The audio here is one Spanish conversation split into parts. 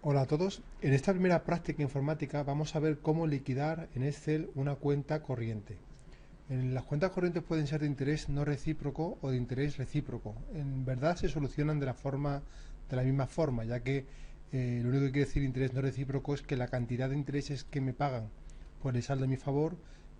Hola a todos. En esta primera práctica informática vamos a ver cómo liquidar en Excel una cuenta corriente. En las cuentas corrientes pueden ser de interés no recíproco o de interés recíproco. En verdad se solucionan de la misma forma, ya que lo único que quiere decir interés no recíproco es que la cantidad de intereses que me pagan por el saldo a mi favor,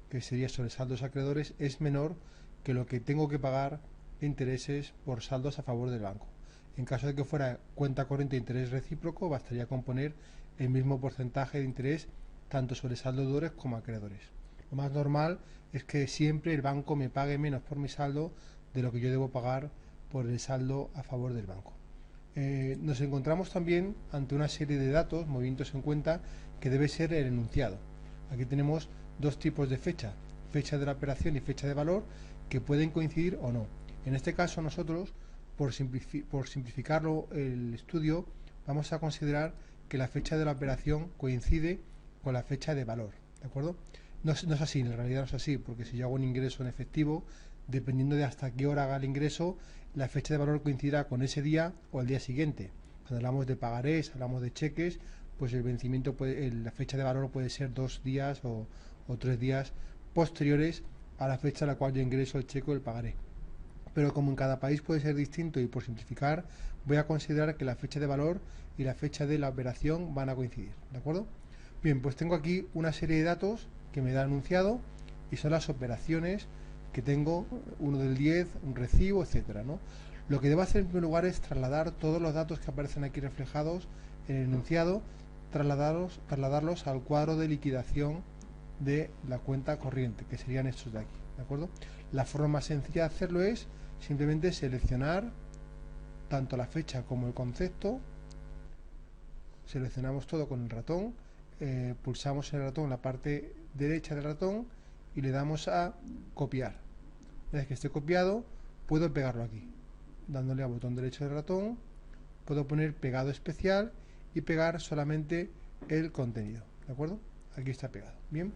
que sería sobre saldos acreedores, es menor que lo que tengo que pagar de intereses por saldos a favor del banco. En caso de que fuera cuenta corriente de interés recíproco, bastaría con poner el mismo porcentaje de interés tanto sobre saldo deudores como acreedores. Lo más normal es que siempre el banco me pague menos por mi saldo de lo que yo debo pagar por el saldo a favor del banco. Nos encontramos también ante una serie de datos, movimientos en cuenta, que debe ser el enunciado. Aquí tenemos dos tipos de fecha, fecha de la operación y fecha de valor, que pueden coincidir o no. En este caso nosotros, por simplificarlo el estudio, vamos a considerar que la fecha de la operación coincide con la fecha de valor, ¿de acuerdo? No es así, en realidad no es así, porque si yo hago un ingreso en efectivo, dependiendo de hasta qué hora haga el ingreso, la fecha de valor coincidirá con ese día o el día siguiente. Cuando hablamos de pagarés, hablamos de cheques, pues el vencimiento la fecha de valor puede ser 2 días o 3 días posteriores a la fecha a la cual yo ingreso el cheque o el pagaré. Pero como en cada país puede ser distinto y por simplificar, voy a considerar que la fecha de valor y la fecha de la operación van a coincidir, ¿de acuerdo? Bien, pues tengo aquí una serie de datos que me da anunciado y son las operaciones que tengo, 1 del 10, un recibo, etcétera, ¿no? Lo que debo hacer en primer lugar es trasladar todos los datos que aparecen aquí reflejados en el enunciado, trasladarlos al cuadro de liquidación de la cuenta corriente, que serían estos de aquí, ¿de acuerdo? La forma más sencilla de hacerlo es simplemente seleccionar tanto la fecha como el concepto, seleccionamos todo con el ratón, pulsamos el ratón en la parte derecha del ratón y le damos a copiar. Una vez que esté copiado, puedo pegarlo aquí, dándole al botón derecho del ratón, puedo poner pegado especial y pegar solamente el contenido, ¿de acuerdo? Aquí está pegado. Bien,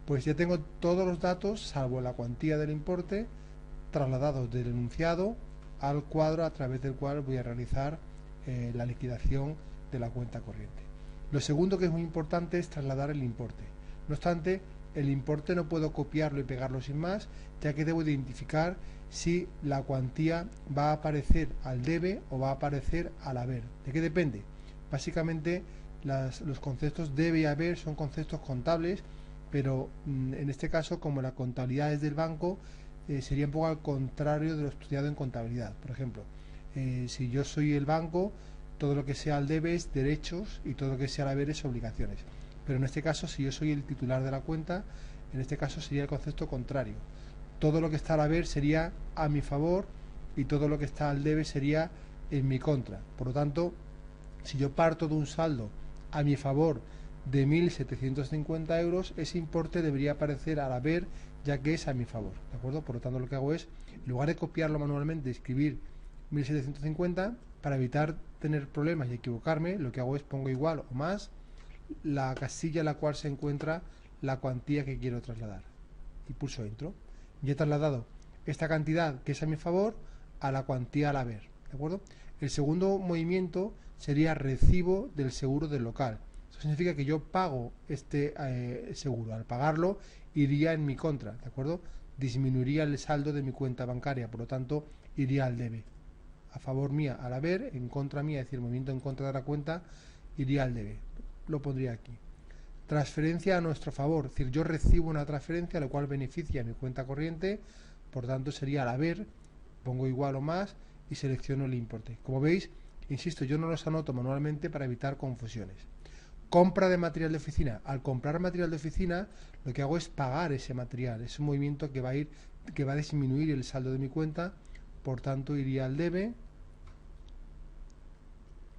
pues ya tengo todos los datos, salvo la cuantía del importe, trasladados del enunciado al cuadro a través del cual voy a realizar la liquidación de la cuenta corriente. Lo segundo que es muy importante es trasladar el importe. No obstante, el importe no puedo copiarlo y pegarlo sin más, ya que debo identificar si la cuantía va a aparecer al debe o va a aparecer al haber. ¿De qué depende? Básicamente los conceptos debe y haber son conceptos contables, pero en este caso, como la contabilidad es del banco, sería un poco al contrario de lo estudiado en contabilidad. Por ejemplo, si yo soy el banco, todo lo que sea al debe es derechos y todo lo que sea al haber es obligaciones. Pero en este caso, si yo soy el titular de la cuenta, en este caso sería el concepto contrario. Todo lo que está al haber sería a mi favor y todo lo que está al debe sería en mi contra. Por lo tanto, si yo parto de un saldo a mi favor de 1.750 euros, ese importe debería aparecer al haber, ya que es a mi favor, ¿de acuerdo? Por lo tanto, lo que hago es, en lugar de copiarlo manualmente, escribir 1.750, para evitar tener problemas y equivocarme, lo que hago es pongo igual o más la casilla en la cual se encuentra la cuantía que quiero trasladar y pulso Enter. Ya he trasladado esta cantidad que es a mi favor a la cuantía al haber, ¿de acuerdo? El segundo movimiento sería recibo del seguro del local. Eso significa que yo pago este seguro. Al pagarlo iría en mi contra, ¿de acuerdo? Disminuiría el saldo de mi cuenta bancaria, por lo tanto iría al debe. A favor mía al haber, en contra mía, es decir, movimiento en contra de la cuenta, iría al debe. Lo pondría aquí. Transferencia a nuestro favor, es decir, yo recibo una transferencia, lo cual beneficia a mi cuenta corriente, por tanto sería al haber, pongo igual o más y selecciono el importe. Como veis, insisto, yo no los anoto manualmente para evitar confusiones. Compra de material de oficina. Al comprar material de oficina, lo que hago es pagar ese material. Es un movimiento que va a disminuir el saldo de mi cuenta, por tanto iría al debe,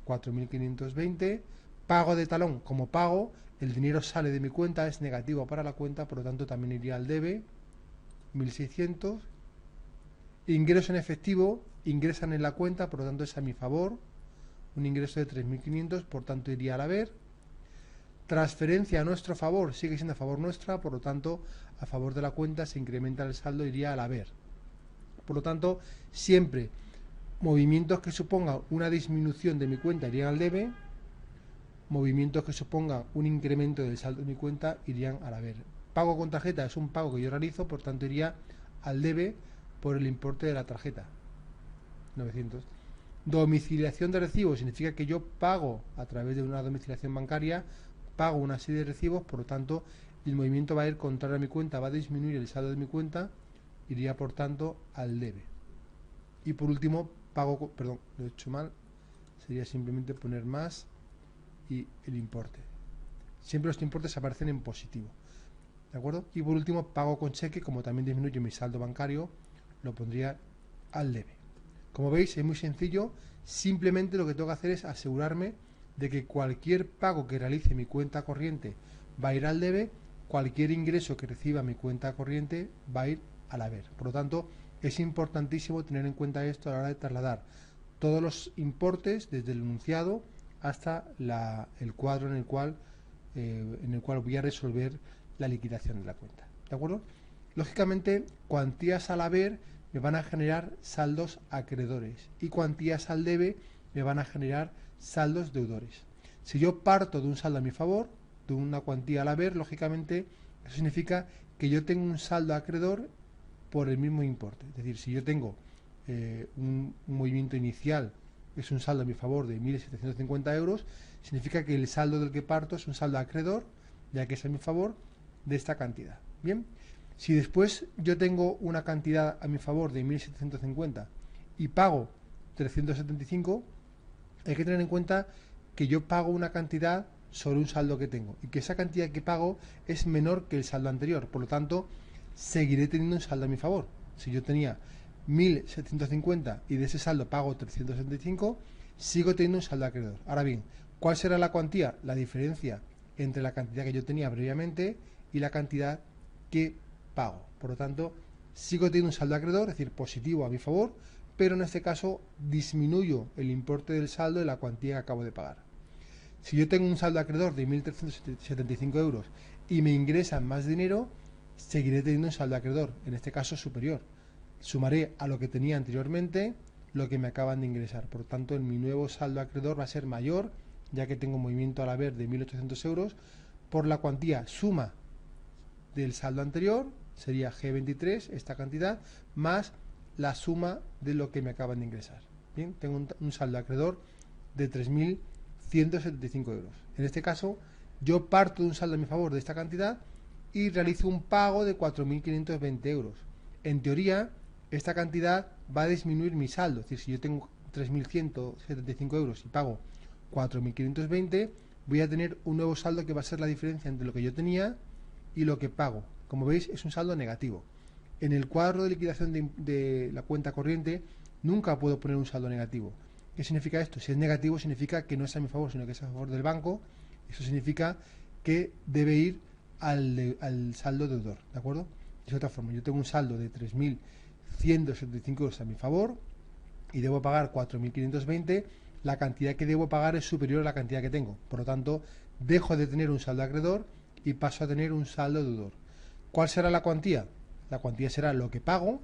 4.520. Pago de talón. Como pago, el dinero sale de mi cuenta, es negativo para la cuenta, por lo tanto también iría al debe, 1.600. Ingreso en efectivo, ingresan en la cuenta, por lo tanto es a mi favor, un ingreso de 3.500, por tanto iría al haber. Transferencia a nuestro favor, sigue siendo a favor nuestra, por lo tanto a favor de la cuenta se incrementa el saldo, iría al haber. Por lo tanto, siempre movimientos que supongan una disminución de mi cuenta irían al debe, movimientos que supongan un incremento del saldo de mi cuenta irían al haber. Pago con tarjeta es un pago que yo realizo, por tanto iría al debe por el importe de la tarjeta, 900. Domiciliación de recibos significa que yo pago a través de una domiciliación bancaria, pago una serie de recibos, por lo tanto el movimiento va a ir contrario a mi cuenta, va a disminuir el saldo de mi cuenta, iría por tanto al debe. Y por último, pago, perdón, lo he hecho mal, sería simplemente poner más y el importe. Siempre los importes aparecen en positivo, ¿de acuerdo? Y por último, pago con cheque, como también disminuye mi saldo bancario, lo pondría al debe. Como veis, es muy sencillo, simplemente lo que tengo que hacer es asegurarme de que cualquier pago que realice mi cuenta corriente va a ir al debe, cualquier ingreso que reciba mi cuenta corriente va a ir al haber. Por lo tanto, es importantísimo tener en cuenta esto a la hora de trasladar todos los importes desde el enunciado hasta el cuadro en el cual voy a resolver la liquidación de la cuenta, ¿de acuerdo? Lógicamente, cuantías al haber me van a generar saldos acreedores y cuantías al debe me van a generar saldos deudores. Si yo parto de un saldo a mi favor, de una cuantía al haber, lógicamente eso significa que yo tengo un saldo acreedor por el mismo importe. Es decir, si yo tengo un movimiento inicial, es un saldo a mi favor de 1.750 euros, significa que el saldo del que parto es un saldo acreedor, ya que es a mi favor, de esta cantidad. Bien, si después yo tengo una cantidad a mi favor de 1.750 y pago 375, hay que tener en cuenta que yo pago una cantidad sobre un saldo que tengo y que esa cantidad que pago es menor que el saldo anterior, por lo tanto seguiré teniendo un saldo a mi favor. Si yo tenía 1.750 y de ese saldo pago 375, sigo teniendo un saldo acreedor. Ahora bien, ¿cuál será la cuantía? La diferencia entre la cantidad que yo tenía previamente y la cantidad que pago. Por lo tanto, sigo teniendo un saldo acreedor, es decir, positivo a mi favor, pero en este caso disminuyo el importe del saldo de la cuantía que acabo de pagar. Si yo tengo un saldo acreedor de 1.375 euros y me ingresan más dinero, seguiré teniendo un saldo acreedor, en este caso superior. Sumaré a lo que tenía anteriormente lo que me acaban de ingresar. Por lo tanto, mi nuevo saldo acreedor va a ser mayor, ya que tengo un movimiento al haber de 1.800 euros, por la cuantía suma del saldo anterior, sería G23, esta cantidad, más la suma de lo que me acaban de ingresar. Bien, tengo un saldo acreedor de 3.175 euros. En este caso, yo parto de un saldo a mi favor de esta cantidad y realizo un pago de 4.520 euros. En teoría, esta cantidad va a disminuir mi saldo. Es decir, si yo tengo 3.175 euros y pago 4.520, voy a tener un nuevo saldo que va a ser la diferencia entre lo que yo tenía y lo que pago. Como veis, es un saldo negativo. En el cuadro de liquidación de la cuenta corriente nunca puedo poner un saldo negativo. ¿Qué significa esto? Si es negativo significa que no es a mi favor, sino que es a favor del banco. Eso significa que debe ir al saldo deudor, ¿de acuerdo? De otra forma, yo tengo un saldo de 3.175 euros a mi favor y debo pagar 4.520, la cantidad que debo pagar es superior a la cantidad que tengo. Por lo tanto, dejo de tener un saldo acreedor y paso a tener un saldo deudor. ¿Cuál será la cuantía? La cuantía será lo que pago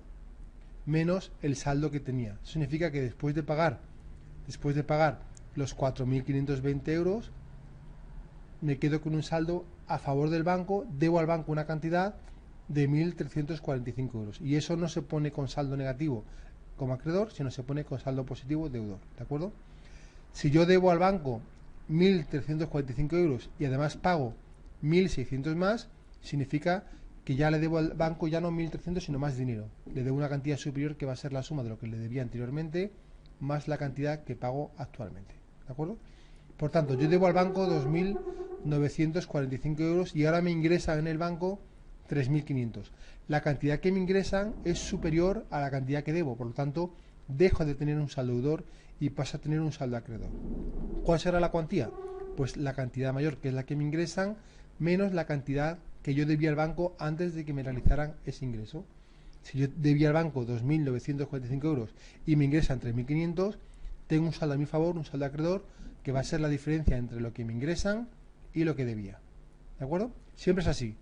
menos el saldo que tenía. Eso significa que después de pagar los 4.520 euros, me quedo con un saldo a favor del banco, debo al banco una cantidad de 1.345 euros. Y eso no se pone con saldo negativo como acreedor, sino se pone con saldo positivo deudor, ¿de acuerdo? Si yo debo al banco 1.345 euros y además pago 1.600 más, significa que ya le debo al banco ya no 1.300 sino más dinero. Le debo una cantidad superior que va a ser la suma de lo que le debía anteriormente más la cantidad que pago actualmente, ¿de acuerdo? Por tanto, yo debo al banco 2.945 euros y ahora me ingresan en el banco 3.500. La cantidad que me ingresan es superior a la cantidad que debo, por lo tanto, dejo de tener un saldo deudor y paso a tener un saldo acreedor. ¿Cuál será la cuantía? Pues la cantidad mayor, que es la que me ingresan, menos la cantidad que yo debía al banco antes de que me realizaran ese ingreso. Si yo debía al banco 2.945 euros y me ingresan 3.500, tengo un saldo a mi favor, un saldo acreedor, que va a ser la diferencia entre lo que me ingresan y lo que debía. ¿De acuerdo? Siempre es así.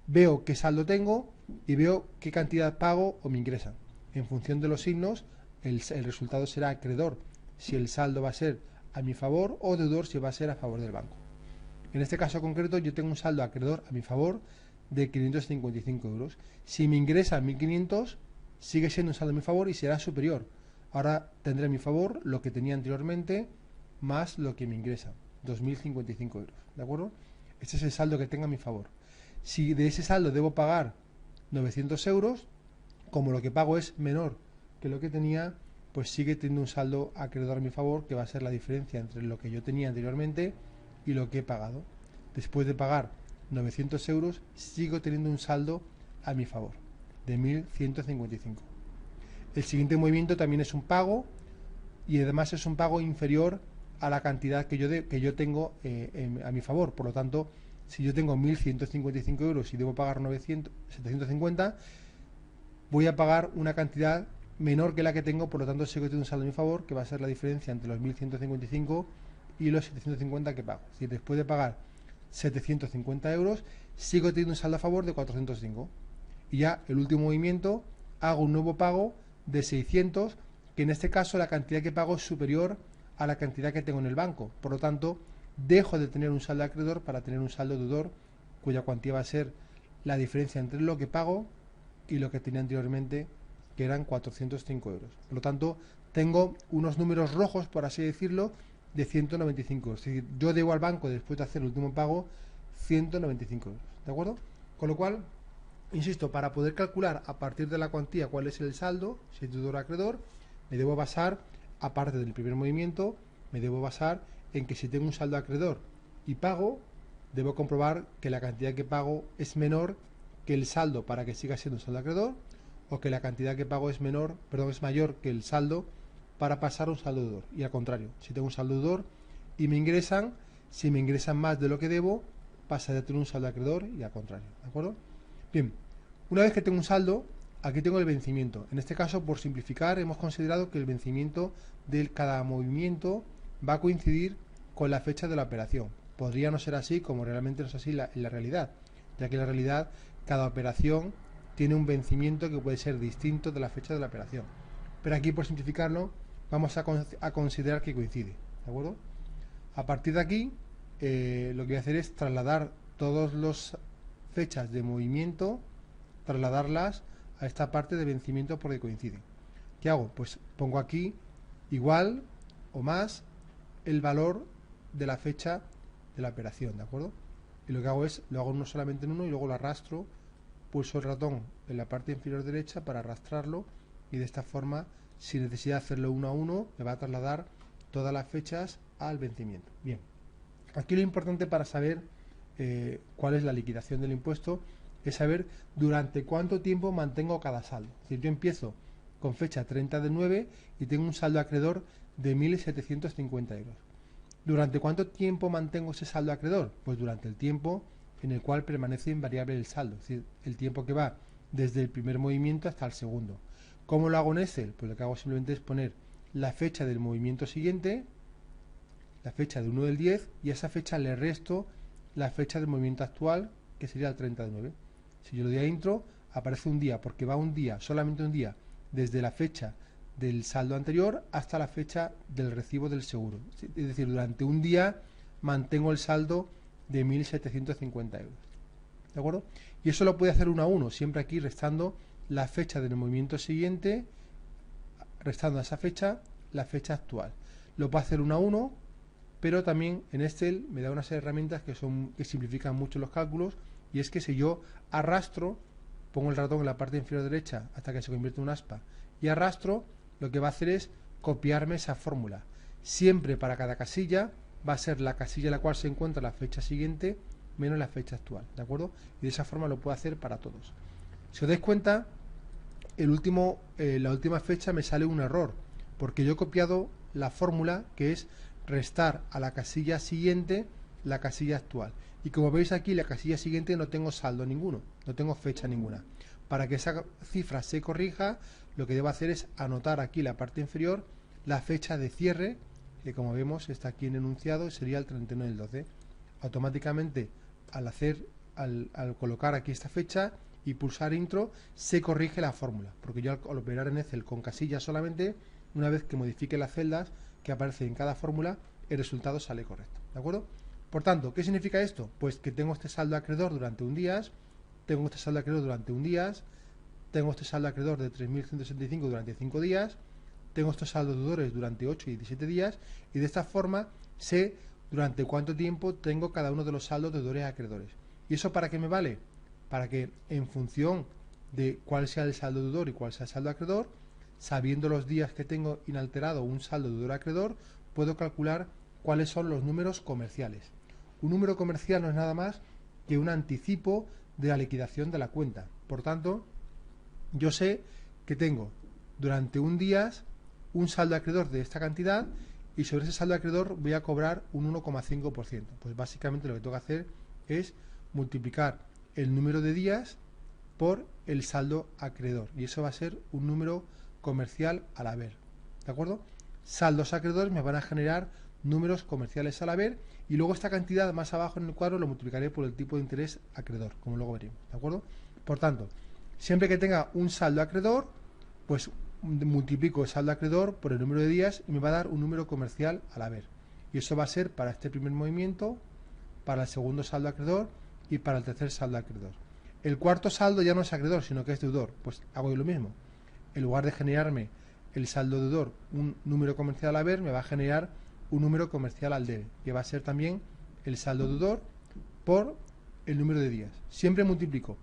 Veo qué saldo tengo y veo qué cantidad pago o me ingresan. En función de los signos, el resultado será acreedor si el saldo va a ser a mi favor o deudor si va a ser a favor del banco. En este caso concreto yo tengo un saldo acreedor a mi favor de 555 euros. Si me ingresan 1.500, sigue siendo un saldo a mi favor y será superior. Ahora tendré a mi favor lo que tenía anteriormente más lo que me ingresa, 2.055 euros. ¿De acuerdo? Este es el saldo que tengo a mi favor. Si de ese saldo debo pagar 900 euros, como lo que pago es menor que lo que tenía, pues sigue teniendo un saldo acreedor a mi favor, que va a ser la diferencia entre lo que yo tenía anteriormente y lo que he pagado. Después de pagar 900 euros, sigo teniendo un saldo a mi favor de 1.155. El siguiente movimiento también es un pago, y además es un pago inferior a la cantidad que yo tengo a mi favor. Por lo tanto, si yo tengo 1.155 euros y debo pagar 750, voy a pagar una cantidad menor que la que tengo, por lo tanto sigo teniendo un saldo a mi favor, que va a ser la diferencia entre los 1.155 y los 750 que pago. Si después de pagar 750 euros, sigo teniendo un saldo a favor de 405. Y ya el último movimiento, hago un nuevo pago de 600, que en este caso la cantidad que pago es superior a la cantidad que tengo en el banco. Por lo tanto, dejo de tener un saldo acreedor para tener un saldo deudor, cuya cuantía va a ser la diferencia entre lo que pago y lo que tenía anteriormente, que eran 405 euros. Por lo tanto, tengo unos números rojos, por así decirlo, de 195 euros. Es decir, yo debo al banco, después de hacer el último pago, 195 euros. ¿De acuerdo? Con lo cual, insisto, para poder calcular a partir de la cuantía cuál es el saldo, si es deudor o acreedor, me debo basar, aparte del primer movimiento, me debo basar en que si tengo un saldo acreedor y pago, debo comprobar que la cantidad que pago es menor que el saldo para que siga siendo un saldo acreedor, o que la cantidad que pago es mayor que el saldo para pasar a un saldo deudor. Y al contrario, si tengo un saldo deudor y me ingresan, si me ingresan más de lo que debo, pasaré a tener un saldo acreedor y al contrario. ¿De acuerdo? Bien, una vez que tengo un saldo, aquí tengo el vencimiento. En este caso, por simplificar, hemos considerado que el vencimiento de cada movimiento va a coincidir con la fecha de la operación. Podría no ser así, como realmente no es así en la realidad, ya que en la realidad cada operación tiene un vencimiento que puede ser distinto de la fecha de la operación. Pero aquí, por simplificarlo, vamos a considerar que coincide. ¿De acuerdo? A partir de aquí, lo que voy a hacer es trasladar todas las fechas de movimiento, trasladarlas a esta parte de vencimiento porque coinciden. ¿Qué hago? Pues pongo aquí igual o más el valor de la fecha de la operación, ¿de acuerdo? Y lo que hago es, lo hago no solamente en uno y luego lo arrastro, pulso el ratón en la parte inferior derecha para arrastrarlo, y de esta forma, sin necesidad de hacerlo uno a uno, me va a trasladar todas las fechas al vencimiento. Bien, aquí lo importante para saber cuál es la liquidación del impuesto es saber durante cuánto tiempo mantengo cada saldo. Es decir, yo empiezo con fecha 30 del 9 y tengo un saldo acreedor de 1.750 euros. ¿Durante cuánto tiempo mantengo ese saldo acreedor? Pues durante el tiempo en el cual permanece invariable el saldo, es decir, el tiempo que va desde el primer movimiento hasta el segundo. ¿Cómo lo hago en Excel? Pues lo que hago simplemente es poner la fecha del movimiento siguiente, la fecha de 1 del 10, y a esa fecha le resto la fecha del movimiento actual, que sería el 30 del 9. Si yo le doy a intro, aparece un día, porque va un día, solamente un día, desde la fecha del saldo anterior hasta la fecha del recibo del seguro. Es decir, durante un día mantengo el saldo de 1.750 euros. ¿De acuerdo? Y eso lo puede hacer uno a uno, siempre aquí restando la fecha del movimiento siguiente, restando a esa fecha la fecha actual. Lo puedo hacer uno a uno, pero también en Excel me da una serie de herramientas que simplifican mucho los cálculos, y es que si yo arrastro, pongo el ratón en la parte inferior derecha hasta que se convierte en un aspa, y arrastro, lo que va a hacer es copiarme esa fórmula. Siempre para cada casilla va a ser la casilla en la cual se encuentra la fecha siguiente menos la fecha actual, ¿de acuerdo? Y de esa forma lo puedo hacer para todos. Si os dais cuenta, la última fecha me sale un error, porque yo he copiado la fórmula que es restar a la casilla siguiente la casilla actual. Y como veis aquí, la casilla siguiente no tengo saldo ninguno, no tengo fecha ninguna. Para que esa cifra se corrija, lo que debo hacer es anotar aquí en la parte inferior la fecha de cierre, que como vemos está aquí en enunciado, sería el 31 del 12. Automáticamente, al colocar aquí esta fecha y pulsar intro, se corrige la fórmula, porque yo al operar en Excel con casillas solamente, una vez que modifique las celdas que aparecen en cada fórmula, el resultado sale correcto. ¿De acuerdo? Por tanto, ¿qué significa esto? Pues que tengo este saldo acreedor durante un día, tengo este saldo acreedor durante un día, tengo este saldo acreedor de 3.165 durante 5 días, tengo estos saldos deudores durante 8 y 17 días, y de esta forma sé durante cuánto tiempo tengo cada uno de los saldos deudores y acreedores. ¿Y eso para qué me vale? Para que en función de cuál sea el saldo deudor y cuál sea el saldo acreedor, sabiendo los días que tengo inalterado un saldo deudor acreedor, puedo calcular cuáles son los números comerciales. Un número comercial no es nada más que un anticipo de la liquidación de la cuenta. Por tanto, yo sé que tengo durante un día un saldo acreedor de esta cantidad y sobre ese saldo acreedor voy a cobrar un 1,5%. Pues básicamente lo que tengo que hacer es multiplicar el número de días por el saldo acreedor, y eso va a ser un número comercial al haber. ¿De acuerdo? Saldos acreedores me van a generar números comerciales al haber, y luego esta cantidad más abajo en el cuadro lo multiplicaré por el tipo de interés acreedor, como luego veremos. ¿De acuerdo? Por tanto, siempre que tenga un saldo acreedor, pues multiplico el saldo acreedor por el número de días y me va a dar un número comercial al haber. Y eso va a ser para este primer movimiento, para el segundo saldo acreedor y para el tercer saldo acreedor. El cuarto saldo ya no es acreedor, sino que es deudor. Pues hago yo lo mismo. En lugar de generarme el saldo deudor un número comercial al haber, me va a generar un número comercial al debe, que va a ser también el saldo deudor por el número de días. Siempre multiplico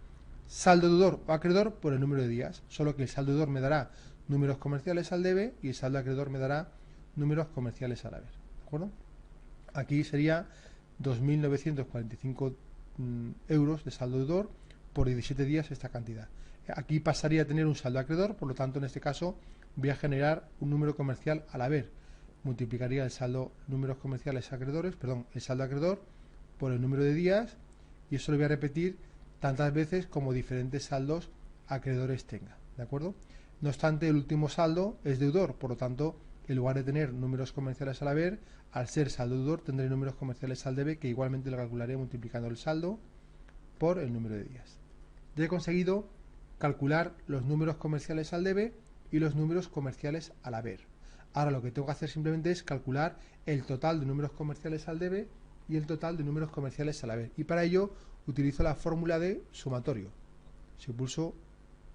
saldo deudor o acreedor por el número de días, solo que el saldo deudor me dará números comerciales al debe y el saldo acreedor me dará números comerciales al haber. ¿De acuerdo? Aquí sería 2.945 euros de saldo deudor por 17 días esta cantidad. Aquí pasaría a tener un saldo acreedor, por lo tanto en este caso voy a generar un número comercial al haber. Multiplicaría el saldo números comerciales acreedores, perdón, el saldo acreedor por el número de días, y eso lo voy a repetir tantas veces como diferentes saldos acreedores tenga. ¿De acuerdo? No obstante, el último saldo es deudor, por lo tanto, en lugar de tener números comerciales al haber, al ser saldo deudor tendré números comerciales al debe, que igualmente lo calcularé multiplicando el saldo por el número de días. Ya he conseguido calcular los números comerciales al debe y los números comerciales al haber. Ahora lo que tengo que hacer simplemente es calcular el total de números comerciales al debe y el total de números comerciales al haber. Y para ello utilizo la fórmula de sumatorio. Si pulso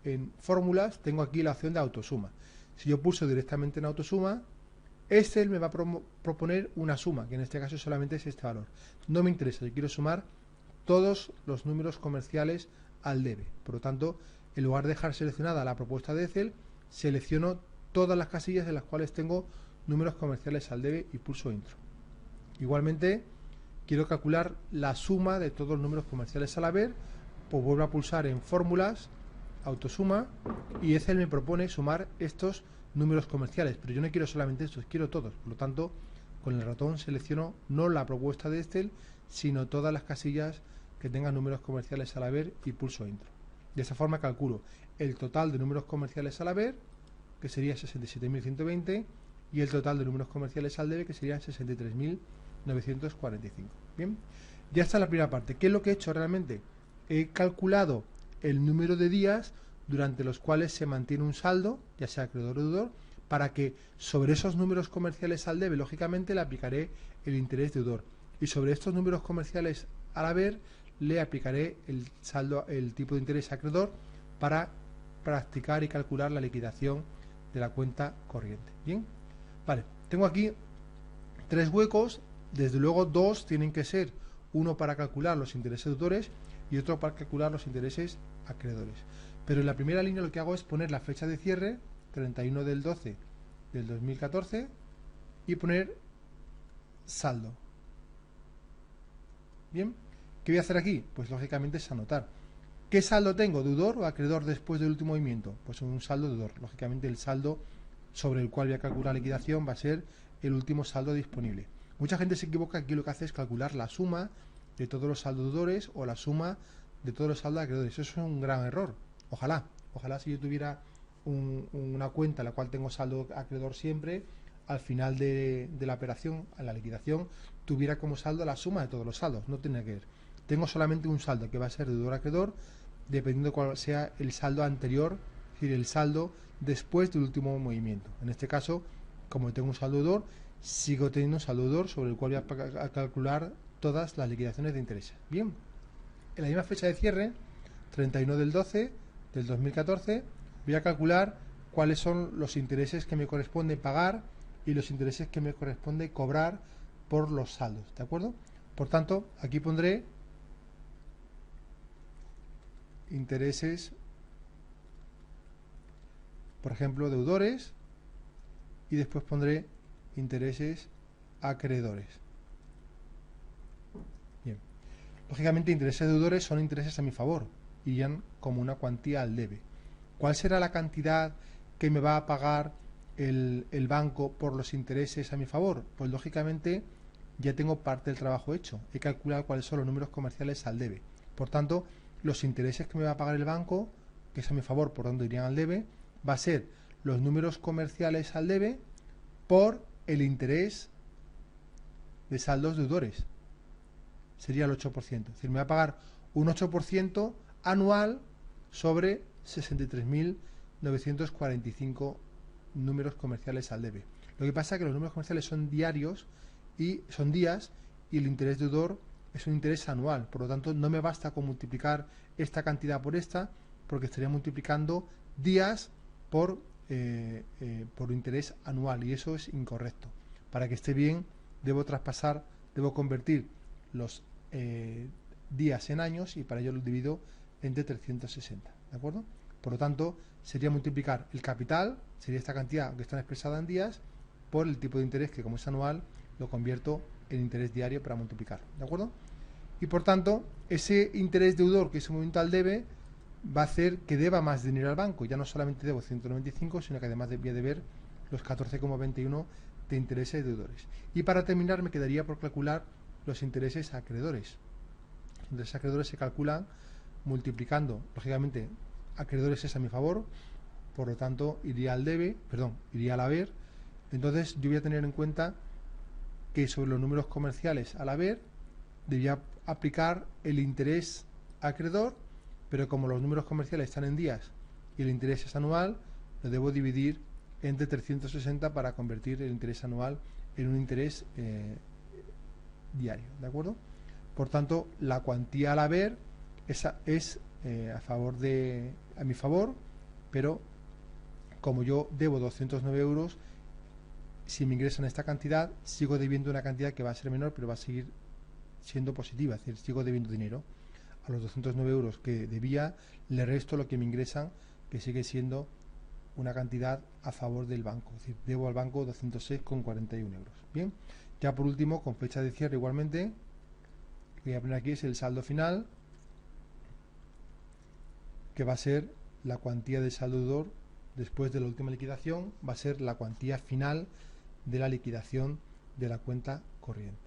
en fórmulas, tengo aquí la opción de autosuma. Si yo pulso directamente en autosuma, Excel me va a proponer una suma, que en este caso solamente es este valor. No me interesa, yo quiero sumar todos los números comerciales al debe. Por lo tanto, en lugar de dejar seleccionada la propuesta de Excel, selecciono todas las casillas en las cuales tengo números comerciales al debe y pulso Intro. Igualmente, quiero calcular la suma de todos los números comerciales al haber, pues vuelvo a pulsar en fórmulas, autosuma, y Excel me propone sumar estos números comerciales, pero yo no quiero solamente estos, quiero todos. Por lo tanto, con el ratón selecciono no la propuesta de Excel, sino todas las casillas que tengan números comerciales al haber y pulso Intro. De esta forma calculo el total de números comerciales al haber, que sería 67.120, y el total de números comerciales al debe, que sería 63.945. Bien, ya está la primera parte. ¿Qué es lo que he hecho realmente? He calculado el número de días durante los cuales se mantiene un saldo, ya sea acreedor o deudor, para que sobre esos números comerciales al debe, lógicamente, le aplicaré el interés deudor. Y sobre estos números comerciales al haber, le aplicaré el saldo, el tipo de interés acreedor, para practicar y calcular la liquidación de la cuenta corriente. Bien, vale, tengo aquí 3 huecos, desde luego 2 tienen que ser, uno para calcular los intereses deudores y otro para calcular los intereses acreedores. Pero en la primera línea lo que hago es poner la fecha de cierre, 31 del 12 del 2014, y poner saldo. Bien, ¿qué voy a hacer aquí? Pues lógicamente es anotar. ¿Qué saldo tengo? ¿Deudor o acreedor después del último movimiento? Pues un saldo deudor. Lógicamente el saldo sobre el cual voy a calcular la liquidación va a ser el último saldo disponible. Mucha gente se equivoca, aquí lo que hace es calcular la suma de todos los saldos deudores o la suma de todos los saldos acreedores. Eso es un gran error. Ojalá si yo tuviera una cuenta en la cual tengo saldo acreedor siempre, al final de la operación, a la liquidación, tuviera como saldo la suma de todos los saldos. No tiene que ver. Tengo solamente un saldo que va a ser deudor acreedor, dependiendo de cuál sea el saldo anterior, es decir, el saldo después del último movimiento. En este caso, como tengo un saldo deudor, sigo teniendo un saldo deudor sobre el cual voy a calcular todas las liquidaciones de intereses. Bien, en la misma fecha de cierre, 31 del 12 del 2014, voy a calcular cuáles son los intereses que me corresponde pagar y los intereses que me corresponde cobrar por los saldos, ¿de acuerdo? Por tanto, aquí pondré intereses, por ejemplo, deudores, y después pondré intereses acreedores. Bien. Lógicamente, intereses deudores son intereses a mi favor, irían como una cuantía al debe. ¿Cuál será la cantidad que me va a pagar el banco por los intereses a mi favor? Pues lógicamente ya tengo parte del trabajo hecho. He calculado cuáles son los números comerciales al debe. Por tanto, los intereses que me va a pagar el banco, que es a mi favor, por tanto irían al debe, va a ser los números comerciales al debe por el interés de saldos deudores. Sería el 8%. Es decir, me va a pagar un 8% anual sobre 63.945 números comerciales al debe. Lo que pasa es que los números comerciales son diarios y son días, y el interés deudor es un interés anual. Por lo tanto, no me basta con multiplicar esta cantidad por esta, porque estaría multiplicando días por interés anual, y eso es incorrecto. Para que esté bien, debo convertir los días en años, y para ello lo divido entre 360, ¿de acuerdo? Por lo tanto, sería multiplicar el capital, sería esta cantidad que está expresada en días, por el tipo de interés, que como es anual, lo convierto en interés diario para multiplicar, ¿de acuerdo? Y por tanto, ese interés deudor, que es un momento al debe, va a hacer que deba más dinero al banco. Ya no solamente debo 195, sino que además voy a deber los 14,21 de intereses deudores. Y para terminar, me quedaría por calcular los intereses acreedores. Los intereses acreedores se calculan multiplicando, lógicamente, acreedores es a mi favor, por lo tanto iría al haber. Entonces yo voy a tener en cuenta que sobre los números comerciales al haber debía aplicar el interés acreedor, pero como los números comerciales están en días y el interés es anual, lo debo dividir entre 360 para convertir el interés anual en un interés diario, ¿de acuerdo? Por tanto, la cuantía al haber es a mi favor, pero como yo debo 209 euros, si me ingresan esta cantidad, sigo debiendo una cantidad que va a ser menor, pero va a seguir siendo positiva, es decir, sigo debiendo dinero. A los 209 euros que debía, le resto lo que me ingresan, que sigue siendo una cantidad a favor del banco, es decir, debo al banco 206,41 euros. Bien, ya por último, con fecha de cierre igualmente, lo que voy a poner aquí es el saldo final, que va a ser la cuantía del saldo deudor después de la última liquidación, va a ser la cuantía final de la liquidación de la cuenta corriente.